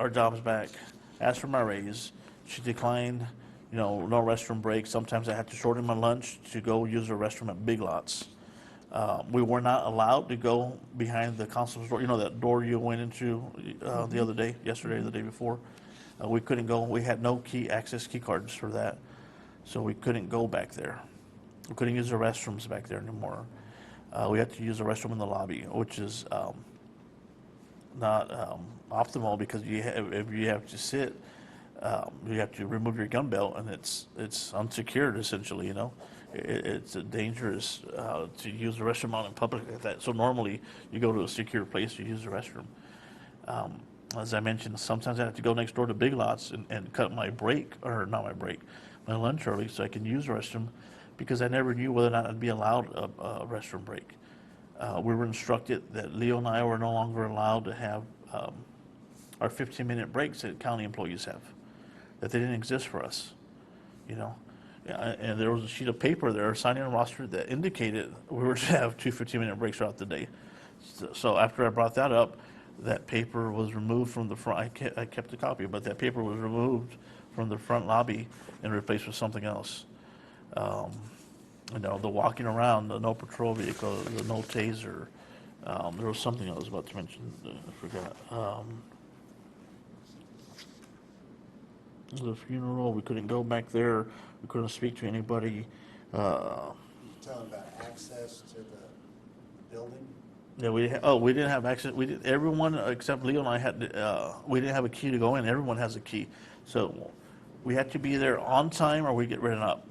our jobs back, asked for my raise. She declined, no restroom breaks. Sometimes I had to shorten my lunch to go use the restroom at Big Lots. We were not allowed to go behind the constable's door, that door you went into the other day, yesterday, or the day before. We couldn't go. We had no access key cards for that, so we couldn't go back there. We couldn't use the restrooms back there anymore. We had to use the restroom in the lobby, which is not optimal because if you have to sit, you have to remove your gun belt, and it's unsecured essentially. It's dangerous to use the restroom out in public like that. So normally you go to a secure place to use the restroom. As I mentioned, sometimes I have to go next door to Big Lots and cut my break, or not my break, my lunch early so I can use the restroom, because I never knew whether or not I'd be allowed a restroom break. We were instructed that Leo and I were no longer allowed to have our 15-minute breaks that county employees have, that they didn't exist for us, And there was a sheet of paper there, signing a roster, that indicated we were to have two 15-minute breaks throughout the day. So after I brought that up, that paper was removed from the front. I kept a copy, but that paper was removed from the front lobby and replaced with something else. The walking around, the no patrol vehicle, the no taser. There was something I was about to mention. I forgot. The funeral, we couldn't go back there. We couldn't speak to anybody. You're talking about access to the building? Yeah, we didn't have access. Everyone except Leo and I had. We didn't have a key to go in. Everyone has a key, so we had to be there on time or we get written up.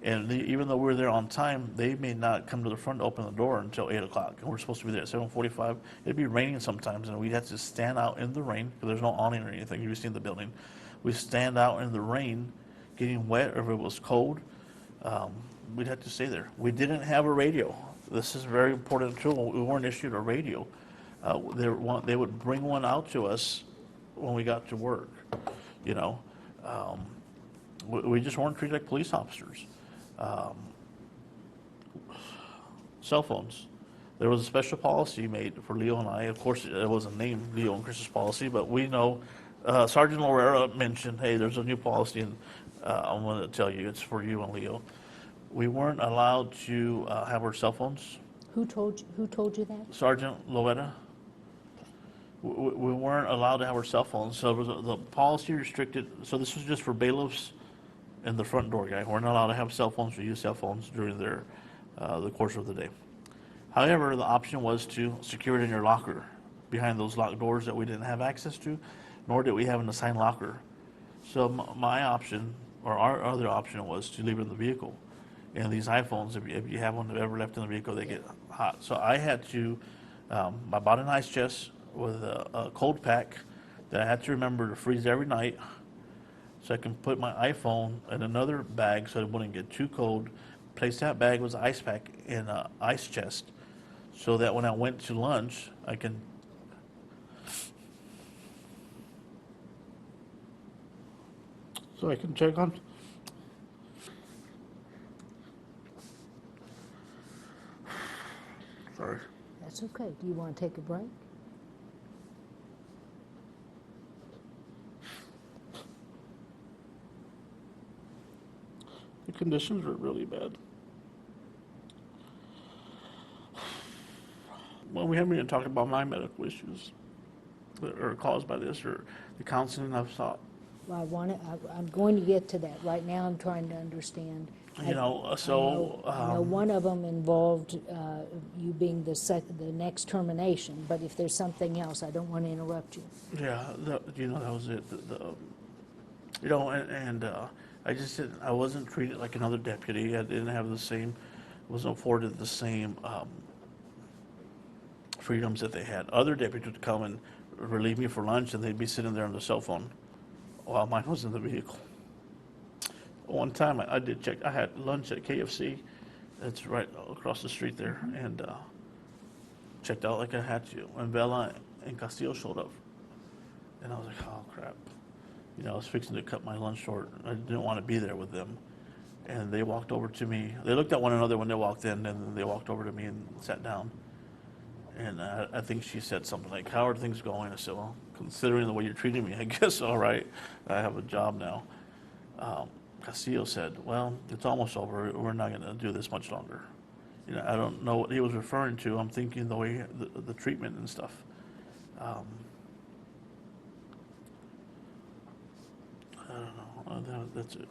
And even though we were there on time, they may not come to the front to open the door until 8 o'clock. And we're supposed to be there at 7:45. It'd be raining sometimes, and we'd have to stand out in the rain because there's no awning or anything. You've seen the building. We stand out in the rain, getting wet, or if it was cold, we'd have to stay there. We didn't have a radio. This is a very important tool. We weren't issued a radio. They would bring one out to us when we got to work. We just weren't treated like police officers. Cell phones. There was a special policy made for Leo and I. Of course, it wasn't named Leo and Chris's policy, but we know Sergeant Lorera mentioned, hey, there's a new policy, and I'm going to tell you, it's for you and Leo. We weren't allowed to have our cell phones. Who told you that? Sergeant Lorera. We weren't allowed to have our cell phones, so the policy restricted. So this was just for bailiffs and the front door guy. We're not allowed to have cell phones or use cell phones during the course of the day. However, the option was to secure it in your locker behind those locked doors that we didn't have access to, nor did we have an assigned locker. So my option, or our other option, was to leave it in the vehicle. And these iPhones, if you have one that ever left in the vehicle, they get hot. So I had to, I bought an ice chest with a cold pack that I had to remember to freeze every night, so I can put my iPhone in another bag so it wouldn't get too cold. Place that bag with an ice pack in an ice chest, so that when I went to lunch, I can check on. Sorry. That's okay. Do you want to take a break? The conditions were really bad. Well, we haven't even talked about my medical issues that are caused by this, or the counseling I've sought. Well, I'm going to get to that. Right now I'm trying to understand. I know one of them involved you being the next termination, but if there's something else, I don't want to interrupt you. Yeah, that was it. I wasn't treated like another deputy. I didn't have wasn't afforded the same freedoms that they had. Other deputies would come and relieve me for lunch, and they'd be sitting there on the cell phone while mine was in the vehicle. One time I did check. I had lunch at KFC. It's right across the street there, and checked out like I had to. And Vela and Castillo showed up, and I was like, oh crap. I was fixing to cut my lunch short. I didn't want to be there with them. And they walked over to me. They looked at one another when they walked in, and then they walked over to me and sat down. And I think she said something like, "How are things going?" I said, "Well, considering the way you're treating me, I guess all right. I have a job now." Castillo said, "Well, it's almost over. We're not going to do this much longer." I don't know what he was referring to. I'm thinking the way the treatment and stuff. I don't know. That's it.